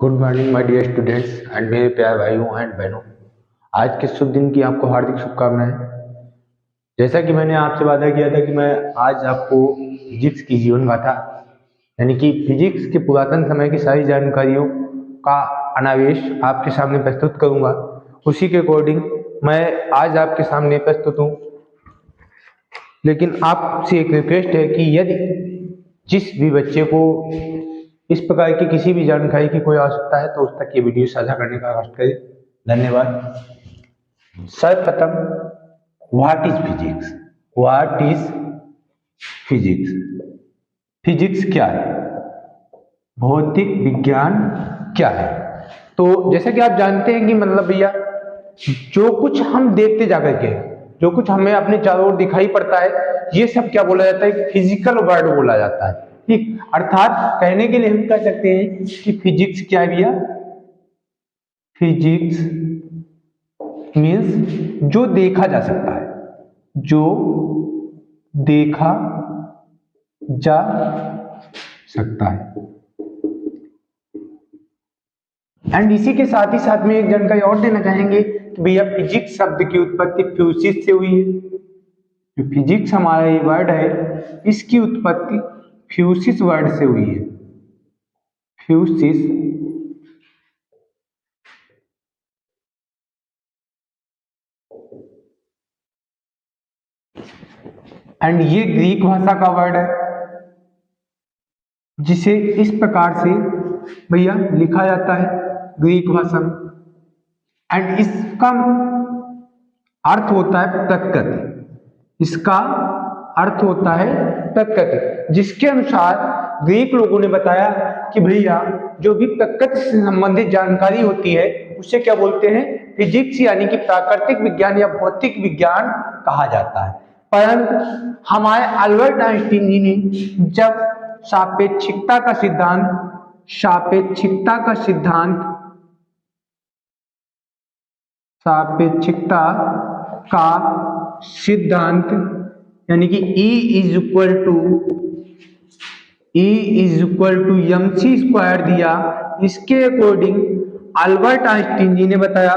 Good morning my dear students and मेरे प्यारे भाइयों एंड बहनों। आज के शुभ दिन की आपको हार्दिक शुभकामनाएं। जैसा कि मैंने आपसे वादा किया था कि मैं आज आपको फिजिक्स की जीवन गाथा यानी कि फिजिक्स के पुरातन समय की सारी जानकारियों का अनावेश आपके सामने प्रस्तुत करूंगा। उसी के अकॉर्डिंग मैं आज आपके सामने प्रस्तुत हूँ। लेकिन आपसे एक रिक्वेस्ट है कि यदि जिस भी बच्चे को इस प्रकार की किसी भी जानकारी की कोई आवश्यकता है तो उस तक ये वीडियो साझा करने का प्रयास करें। धन्यवाद। सर्वप्रथम, what is physics? What is physics? Physics क्या है? भौतिक विज्ञान क्या है? तो जैसा कि आप जानते हैं कि मतलब भैया जो कुछ हम देखते जाकर के, जो कुछ हमें अपने चारों ओर दिखाई पड़ता है, ये सब क्या बोला जाता है? फिजिकल वर्ड बोला जाता है। ठीक, अर्थात कहने के लिए हम कह सकते हैं कि फिजिक्स क्या है भैया? फिजिक्स मीन्स जो देखा जा सकता है, जो देखा जा सकता है। एंड इसी के साथ ही साथ में एक जानकारी और देना चाहेंगे कि भैया फिजिक्स शब्द की उत्पत्ति फ्यूसिस से हुई है। जो फिजिक्स हमारा ये वर्ड है, इसकी उत्पत्ति फ्यूसिस वर्ड से हुई है। फ्यूसिस एंड ये ग्रीक भाषा का वर्ड है, जिसे इस प्रकार से भैया लिखा जाता है ग्रीक भाषा में। एंड इसका अर्थ होता है प्रकृति। इसका अर्थ होता है प्रकृति, जिसके अनुसार ग्रीक लोगों ने बताया कि भैया जो भी प्रकृति से संबंधित जानकारी होती है उसे क्या बोलते हैं? फिजिक्स यानी कि प्राकृतिक विज्ञान या भौतिक विज्ञान कहा जाता है। परंतु हमारे अल्बर्ट आइंस्टीन जी ने जब सापेक्षिकता का सिद्धांत यानी कि E is equal to mc square दिया, इसके अकॉर्डिंग अल्बर्ट आइंस्टीन जी ने बताया,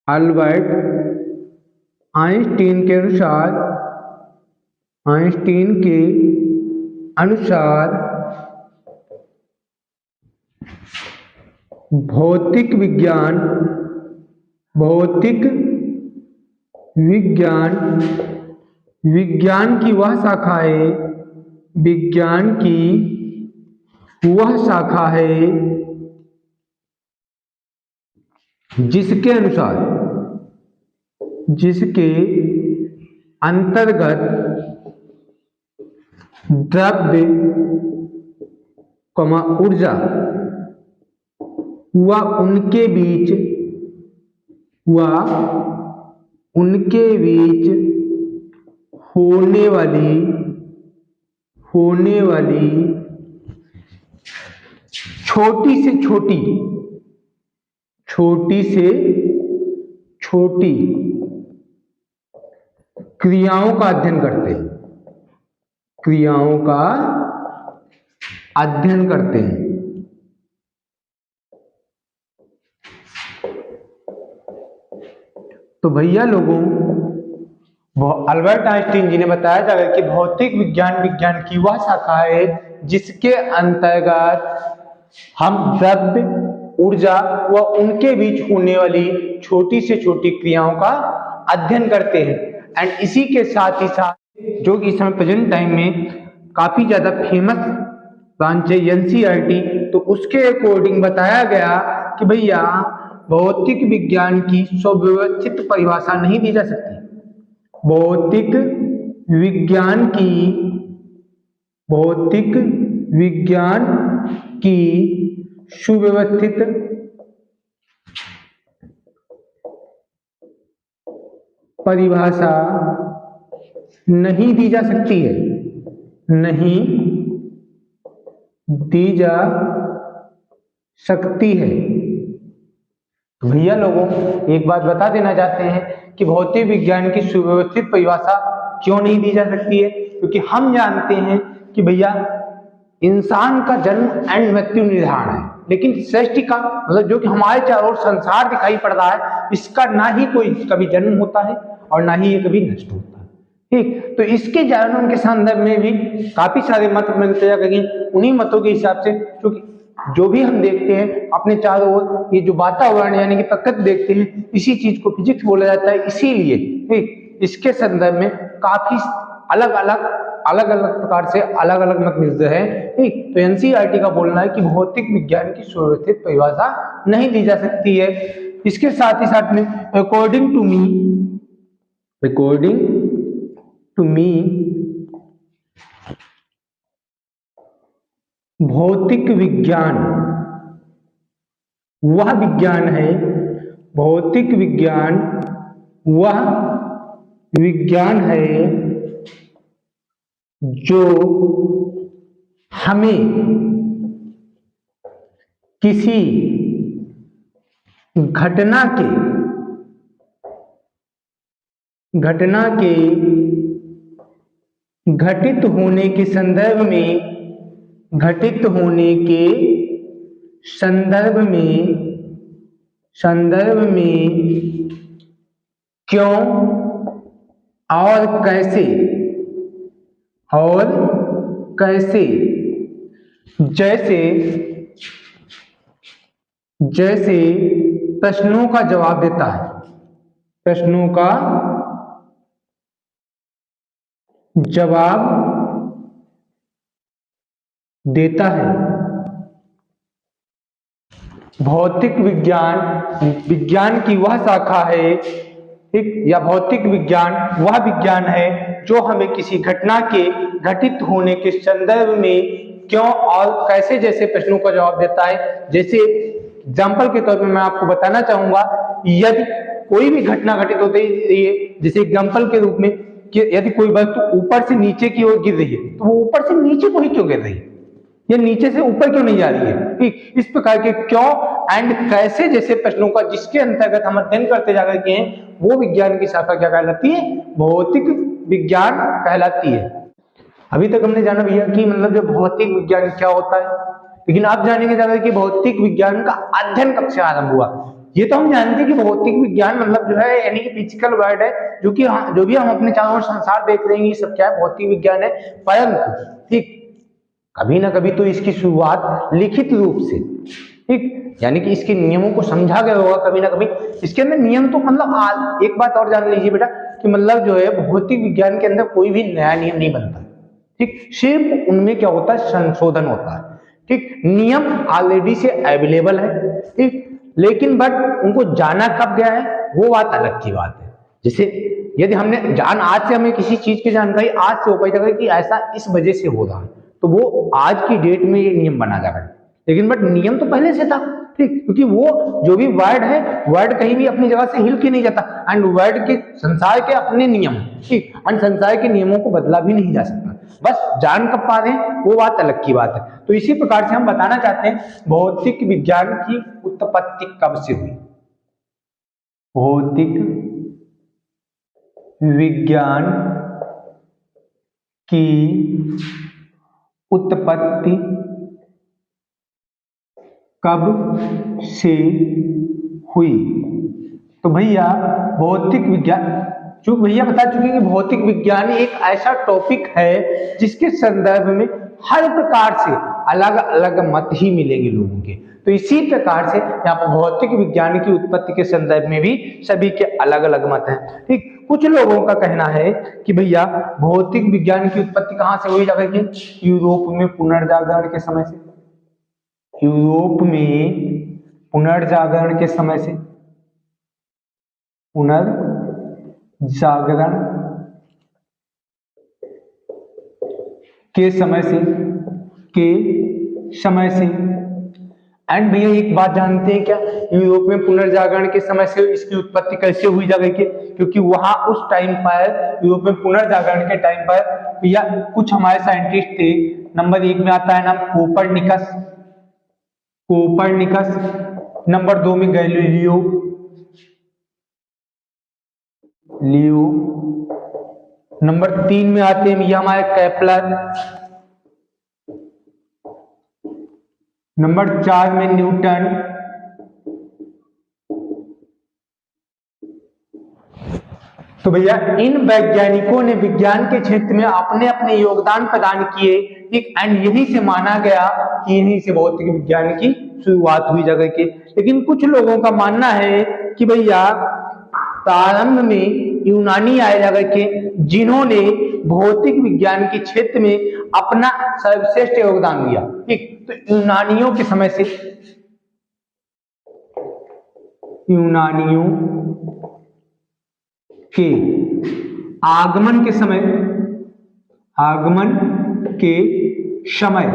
अल्बर्ट आइंस्टीन के अनुसार भौतिक विज्ञान की वह शाखा है जिसके अंतर्गत द्रव्य, ऊर्जा व उनके बीच होने वाली छोटी से छोटी क्रियाओं का अध्ययन करते हैं। तो भैया लोगों, अल्बर्ट आइंस्टीन जी ने बताया था कि भौतिक विज्ञान की वह शाखा है जिसके अंतर्गत हम द्रव्य, ऊर्जा व उनके बीच होने वाली छोटी से छोटी क्रियाओं का अध्ययन करते हैं। एंड इसी के साथ ही साथ जो कि इस समय प्रेजेंट टाइम में काफी ज्यादा फेमस ब्रांच है एनसीईआरटी, तो उसके अकॉर्डिंग बताया गया कि भैया भौतिक विज्ञान की सुव्यवस्थित परिभाषा नहीं दी जा सकती। भौतिक विज्ञान की सुव्यवस्थित परिभाषा नहीं दी जा सकती है, तो भैया लोगों, एक बात बता देना चाहते हैं कि भौतिक विज्ञान की सुव्यवस्थित परिभाषा क्यों नहीं दी जा सकती है? क्योंकि हम जानते हैं कि भैया इंसान का जन्म एंड मृत्यु निर्धारण है, लेकिन सृष्टि का मतलब जो कि हमारे चारों ओर संसार दिखाई पड़ रहा है, इसका ना ही कोई कभी जन्म होता है और ना ही ये कभी नष्ट होता है। ठीक, तो इसके जन्म के संदर्भ में भी काफी सारे मत मिलते हैं, लेकिन उन्हीं मतों के हिसाब से क्योंकि जो भी हम देखते हैं अपने चारों ओर, ये जो वातावरण यानी कि प्रकृति देखते हैं, इसी चीज को फिजिक्स बोला जाता है। इसीलिए ठीक इसके संदर्भ में काफी अलग अलग प्रकार से अलग अलग मत मिलते हैं। ठीक, तो एनसीईआरटी का बोलना है कि भौतिक विज्ञान की सुव्यवस्थित परिभाषा नहीं दी जा सकती है। इसके साथ ही साथ में अकॉर्डिंग टू मी भौतिक विज्ञान वह विज्ञान है, भौतिक विज्ञान वह विज्ञान है जो हमें किसी घटना के घटित होने के संदर्भ में क्यों और कैसे जैसे प्रश्नों का जवाब देता है, प्रश्नों का जवाब देता है। भौतिक विज्ञान की वह शाखा है, ठीक, या भौतिक विज्ञान वह विज्ञान है जो हमें किसी घटना के घटित होने के संदर्भ में क्यों और कैसे जैसे प्रश्नों का जवाब देता है। जैसे एग्जाम्पल के तौर पर मैं आपको बताना चाहूंगा, यदि कोई भी घटना घटित होती है, जैसे एग्जाम्पल के रूप में कि यदि कोई वस्तु ऊपर से नीचे की ओर गिर रही है, तो वो ऊपर से नीचे को ही क्यों गिर रही है, या नीचे से ऊपर क्यों नहीं जा रही है। ठीक, इस प्रकार के क्यों एंड कैसे जैसे प्रश्नों का जिसके अंतर्गत हम अध्ययन करते जा करके हैं, वो विज्ञान की शाखा क्या कहलाती है, भौतिक विज्ञान कहलाती है। अभी तक हमने जाना भैया कि मतलब जो भौतिक विज्ञान क्या होता है, लेकिन आप जानेंगे जाकर कि भौतिक विज्ञान का अध्ययन कब से आरंभ हुआ। ये तो हम जानते हैं कि भौतिक विज्ञान मतलब जो है यानी कि फिजिकल वर्ड है, जो भी हम अपने चारों ओर संसार देख रहे हैं, ये सब क्या है, भौतिक विज्ञान है। परंतु ठीक कभी ना कभी तो इसकी शुरुआत लिखित रूप से, ठीक, यानी कि इसके नियमों को समझा गया होगा कभी ना कभी। इसके अंदर नियम तो मतलब एक बात और जान लीजिए बेटा कि मतलब जो है भौतिक विज्ञान के अंदर कोई भी नया नियम नहीं बनता, ठीक, सिर्फ उनमें क्या होता है, संशोधन होता है। ठीक, नियम ऑलरेडी से अवेलेबल है, ठीक, लेकिन बट उनको जाना कब गया है वो बात अलग की बात है। जैसे यदि हमने आज से हमें किसी चीज की जानकारी आज से हो पाई कि ऐसा इस वजह से हो रहा है, तो वो आज की डेट में ये नियम बना जा रहा है, लेकिन बट नियम तो पहले से था। ठीक, क्योंकि वो जो भी वर्ड है, वर्ड कहीं भी अपनी जगह से हिल के नहीं जाता, एंड वर्ड के संसार के अपने नियम, ठीक, एंड संसार के नियमों को बदला भी नहीं जा सकता। बस जान कब पा रहे हैं वो बात अलग की बात है। तो इसी प्रकार से हम बताना चाहते हैं भौतिक विज्ञान की उत्पत्ति कब से हुई। भौतिक विज्ञान की उत्पत्ति कब से हुई। तो भैया भौतिक विज्ञान जो भैया बता चुके हैं कि भौतिक विज्ञान एक ऐसा टॉपिक है जिसके संदर्भ में हर प्रकार से अलग अलग मत ही मिलेंगे लोगों के। तो इसी प्रकार से यहाँ पर भौतिक विज्ञान की उत्पत्ति के संदर्भ में भी सभी के अलग अलग मत हैं। ठीक, कुछ लोगों का कहना है कि भैया भौतिक विज्ञान की उत्पत्ति कहाँ से हुई जाकर के, यूरोप में पुनर्जागरण के समय से, यूरोप में पुनर्जागरण के समय से, पुनर्जागरण के समय से एंड भैया एक बात जानते हैं क्या, यूरोप में पुनर्जागरण के समय से इसकी उत्पत्ति कैसे हुई जा गई के, क्योंकि वहां उस टाइम पर यूरोप में पुनर्जागरण के टाइम पर भैया कुछ हमारे साइंटिस्ट थे। नंबर 1 में आता है नाम कोपरनिकस, नंबर 2 में गैलीलियो, नंबर 3 में आते हैं भैया हमारे केपलर, नंबर 4 में न्यूटन, तो भैया इन वैज्ञानिकों ने विज्ञान के क्षेत्र में अपने अपने योगदान प्रदान किए, ठीक, एंड यहीं से माना गया कि यहीं से भौतिक विज्ञान की शुरुआत हुई जगह की। लेकिन कुछ लोगों का मानना है कि भैया प्रारंभ में यूनानी आए जगह के, जिन्होंने भौतिक विज्ञान के क्षेत्र में अपना सर्वश्रेष्ठ योगदान दिया, ठीक। तो यूनानियों के समय से, यूनानियों के आगमन के समय, आगमन के समय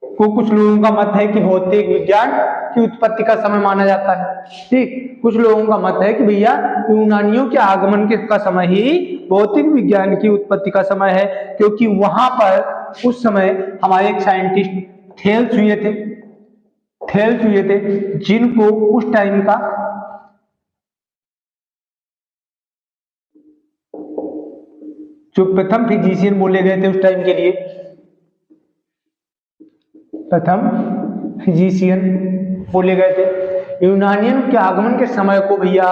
को कुछ लोगों का मत है कि भौतिक विज्ञान की उत्पत्ति का समय माना जाता है, ठीक। कुछ लोगों का मत है कि भैया यूनानियों के आगमन के का समय ही भौतिक विज्ञान की उत्पत्ति का समय है, क्योंकि वहां पर उस समय हमारे एक साइंटिस्ट थेल्स हुए थे, जिनको उस टाइम का जो प्रथम फिजिशियन बोले गए थे उस टाइम के लिए, प्रथम फिजिशियन बोले गए थे। यूनानियन के आगमन के समय को भैया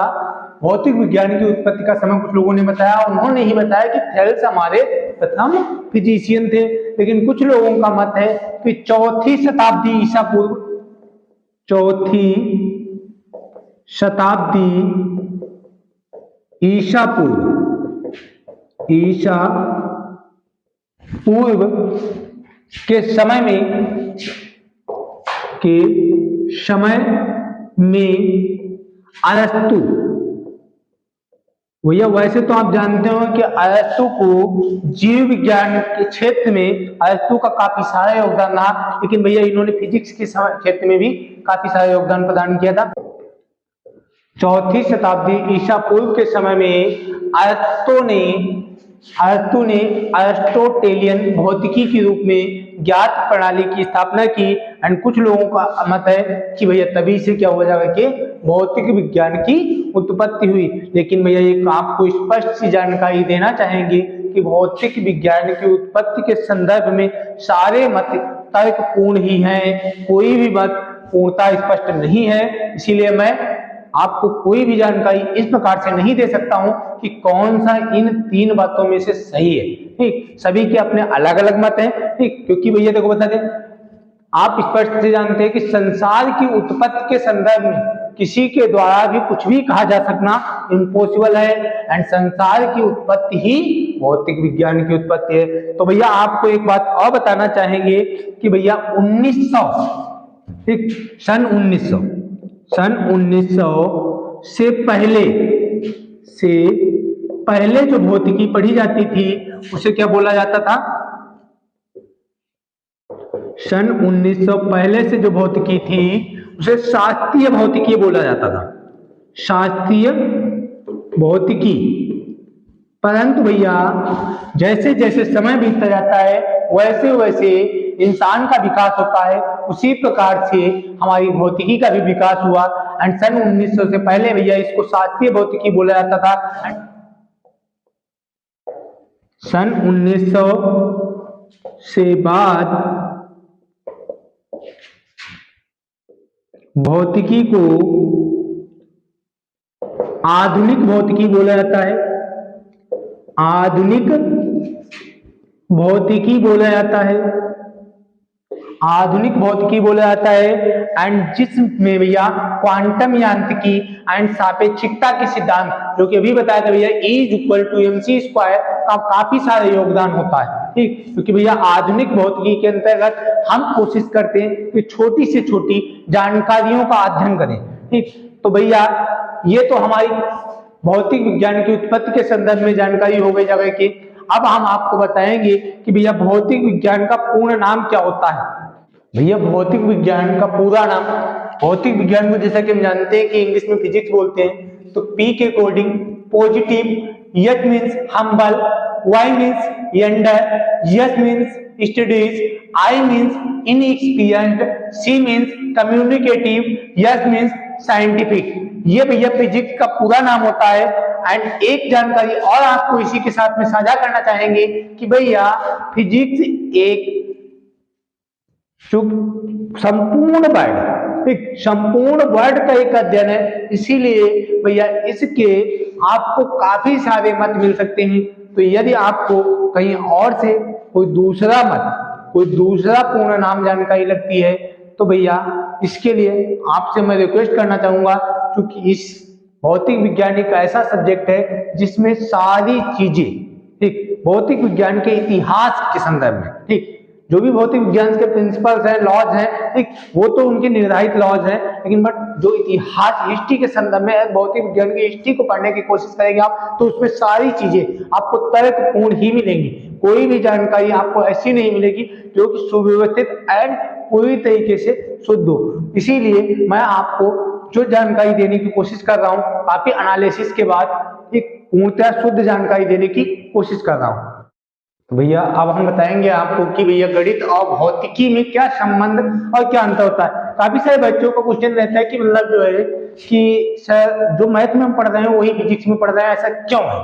भौतिक विज्ञान की उत्पत्ति का समय कुछ लोगों ने बताया। उन्होंने ही बताया कि थेल्स हमारे प्रथम फिजिशियन थे। लेकिन कुछ लोगों का मत है कि चौथी शताब्दी ईसा पूर्व, चौथी शताब्दी ईसा पूर्व के समय में अरस्तु, भैया वैसे तो आप जानते हो कि अरस्तु को जीव विज्ञान के क्षेत्र में अरस्तु का काफी सारा योगदान रहा, लेकिन भैया इन्होंने फिजिक्स के क्षेत्र में भी काफी सारा योगदान प्रदान किया था। चौथी शताब्दी ईसा पूर्व के समय में अरस्तु ने अरिस्टोटेलियन भौतिकी के रूप में ज्ञात प्रणाली की स्थापना की। एंड कुछ लोगों का मत है कि भैया तभी से क्या हो जाएगा कि भौतिक विज्ञान की उत्पत्ति हुई। लेकिन भैया एक आपको स्पष्ट सी जानकारी देना चाहेंगे कि भौतिक विज्ञान की उत्पत्ति के संदर्भ में सारे मत तर्कपूर्ण ही हैं, कोई भी मत पूर्णतः स्पष्ट नहीं है। इसीलिए मैं आपको कोई भी जानकारी इस प्रकार से नहीं दे सकता हूं कि कौन सा इन तीन बातों में से सही है, ठीक। सभी के अपने अलग अलग मत हैं, ठीक। क्योंकि भैया देखो बता दें, आप स्पष्ट से जानते हैं कि संसार की उत्पत्ति के संदर्भ में किसी के द्वारा भी कुछ भी कहा जा सकना इम्पॉसिबल है। एंड संसार की उत्पत्ति ही भौतिक विज्ञान की उत्पत्ति है। तो भैया आपको एक बात और बताना चाहेंगे कि भैया 1900, ठीक, सन 1900 से पहले जो भौतिकी पढ़ी जाती थी उसे क्या बोला जाता था? सन 1900 पहले से जो भौतिकी थी उसे शास्त्रीय भौतिकी बोला जाता था, शास्त्रीय भौतिकी। परंतु भैया जैसे जैसे समय बीतता जाता है वैसे वैसे इंसान का विकास होता है, उसी प्रकार से हमारी भौतिकी का भी विकास हुआ। एंड सन 1900 से पहले भैया इसको शास्त्रीय भौतिकी बोला जाता था। सन 1900 से बाद भौतिकी को आधुनिक भौतिकी बोला जाता है, आधुनिक भौतिकी बोला जाता है, आधुनिक भौतिकी बोला जाता है। एंड जिसमें भैया क्वांटम यांत्रिकी एंड सापेक्षिकता के सिद्धांत, जो कि अभी बताया था भैया E=mc² का काफी सारा योगदान होता है, ठीक। क्योंकि भैया आधुनिक भौतिकी के अंतर्गत हम कोशिश करते हैं कि छोटी से छोटी जानकारियों का अध्ययन करें, ठीक। तो भैया ये तो हमारी भौतिक विज्ञान की उत्पत्ति के संदर्भ में जानकारी हो गई जगह की। अब हम आपको बताएंगे कि भैया भौतिक विज्ञान का पूर्ण नाम क्या होता है। भैया भौतिक विज्ञान का पूरा नाम, भौतिक विज्ञान को जैसा कि हम जानते हैं कि इंग्लिश में फिजिक्स बोलते हैं, तो P के according positive, H means humble, Y means yonder, S means studies, I means inexperienced, C means communicative, S means scientific. ये भैया फिजिक्स का पूरा नाम होता है। एंड एक जानकारी और आपको इसी के साथ में साझा करना चाहेंगे कि भैया फिजिक्स एक संपूर्ण वर्ड, ठीक, संपूर्ण वर्ड का एक अध्ययन है, इसीलिए भैया इसके आपको काफी सारे मत मिल सकते हैं। तो यदि आपको कहीं और से कोई दूसरा मत, कोई दूसरा पूर्ण नाम जानकारी लगती है तो भैया इसके लिए आपसे मैं रिक्वेस्ट करना चाहूंगा, क्योंकि इस भौतिक विज्ञान एक ऐसा सब्जेक्ट है जिसमें सारी चीजें, ठीक, भौतिक विज्ञान के इतिहास के संदर्भ में, ठीक, जो भी भौतिक विज्ञान के प्रिंसिपल्स हैं, लॉज हैं, ठीक, वो तो उनके निर्धारित लॉज हैं, लेकिन बट जो इतिहास, हिस्ट्री के संदर्भ में भौतिक विज्ञान की हिस्ट्री को पढ़ने की कोशिश करेंगे आप, तो उसमें सारी चीजें आपको तर्कपूर्ण ही मिलेंगी। कोई भी जानकारी आपको ऐसी नहीं मिलेगी जो कि सुव्यवस्थित एंड पूरी तरीके से शुद्ध हो। इसीलिए मैं आपको जो जानकारी देने की कोशिश कर रहा हूँ, काफी एनालिसिस के बाद एक पूर्णतः शुद्ध जानकारी देने की कोशिश कर रहा हूँ। तो भैया अब हम बताएंगे आपको कि भैया गणित और भौतिकी में क्या संबंध और क्या अंतर होता है। काफी सारे बच्चों का क्वेश्चन रहता है कि मतलब जो है कि सर जो मैथ में हम पढ़ रहे हैं वही फिजिक्स में पढ़ रहे हैं, ऐसा क्यों है,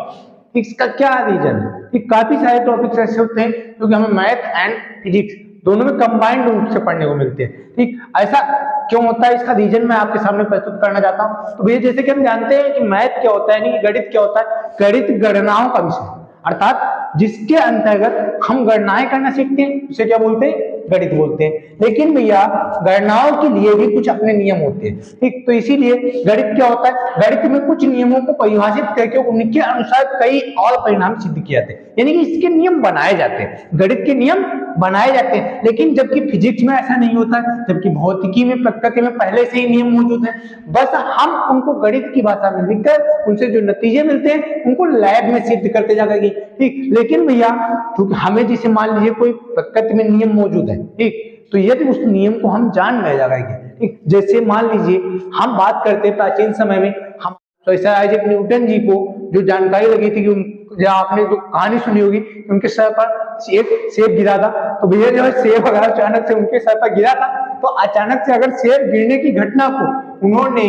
इसका क्या रीजन है। काफी सारे टॉपिक्स ऐसे होते हैं क्योंकि हमें मैथ एंड फिजिक्स दोनों में कंबाइंड रूप से पढ़ने को मिलते हैं, ठीक, ऐसा क्यों होता है, इसका रीजन मैं आपके सामने प्रस्तुत करना चाहता हूं। तो भैया जैसे कि हम जानते हैं कि मैथ क्या होता है, नहीं गणित क्या होता है, गणित गणनाओं का विषय, अर्थात जिसके अंतर्गत हम गणनाएं करना सीखते हैं उसे क्या बोलते हैं, गणित बोलते हैं। लेकिन भैया गणनाओं के लिए भी कुछ अपने नियम होते हैं, ठीक, तो इसीलिए गणित क्या होता है, गणित में कुछ नियमों को परिभाषित करके उनके अनुसार कई और परिणाम सिद्ध किए जाते हैं, यानी कि इसके नियम बनाए जाते हैं, गणित के नियम बनाए जाते हैं। लेकिन जबकि फिजिक्स में ऐसा नहीं होता है, जबकि भौतिकी में, प्रकृति में पहले से ही नियम मौजूद हैं, बस हम उनको गणित की भाषा में लिखकर उनसे जो नतीजे मिलते हैं उनको लैब में सिद्ध करते जाएंगे, ठीक। लेकिन भैया क्योंकि हमें जैसे मान लीजिए कोई प्रकृति में नियम मौजूद है, ठीक, तो यदि उस नियम को हम जान रह जाएंगे, ठीक, जैसे मान लीजिए हम बात करते हैं प्राचीन समय में, हम सर आइजैक न्यूटन जी को जो जानकारी लगी थी कि आपने जो कहानी सुनी होगी उनके सर पर एक सेब गिरा था, तो भैया जो है सेब अगर अचानक से उनके सर पर गिरा था तो अचानक से अगर सेब गिरने की घटना को उन्होंने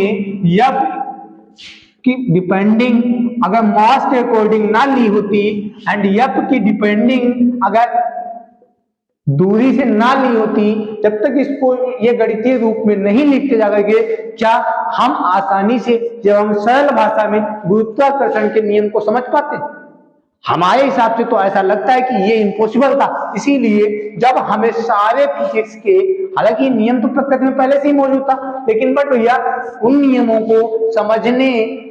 यह कि डिपेंडिंग अगर मास के अकॉर्डिंग ना ली होती एंड यप की डिपेंडिंग अगर दूरी से ना ली होती, जब तक इसको ये गणितीय रूप में नहीं लिखते जाएंगे, क्या हम आसानी से जब हम सरल भाषा में गुरुत्वाकर्षण के नियम को समझ पाते? हमारे हिसाब से तो ऐसा लगता है कि ये इम्पॉसिबल था। इसीलिए जब हमें सारे फिजिक्स के, हालांकि नियम तो प्रकृति में पहले से ही मौजूद था, लेकिन बट भैया उन नियमों को समझने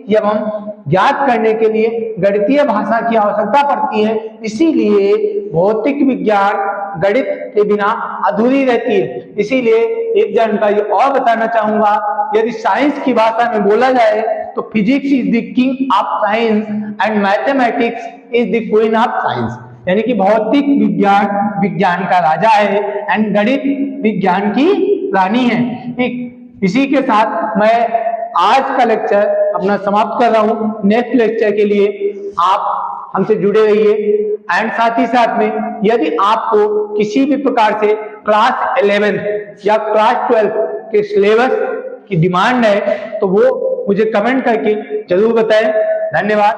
एवं ज्ञात करने के लिए गणितीय भाषा की आवश्यकता पड़ती है। इसीलिए भौतिक विज्ञान गणित के बिना अधूरी रहती है। इसीलिए एक जानकारी और बताना चाहूंगा, यदि साइंस की भाषा में बोला जाए तो physics is the king of science and mathematics is the queen of science, यानी कि भौतिक विज्ञान विज्ञान का राजा है एंड गणित विज्ञान की रानी है, ठीक। इसी के साथ मैं आज का लेक्चर अपना समाप्त कर रहा हूं। नेक्स्ट लेक्चर के लिए आप हमसे जुड़े रहिए एंड साथ ही साथ में यदि आपको किसी भी प्रकार से क्लास 11 या क्लास 12 के सिलेबस की डिमांड है तो वो मुझे कमेंट करके जरूर बताएं। धन्यवाद।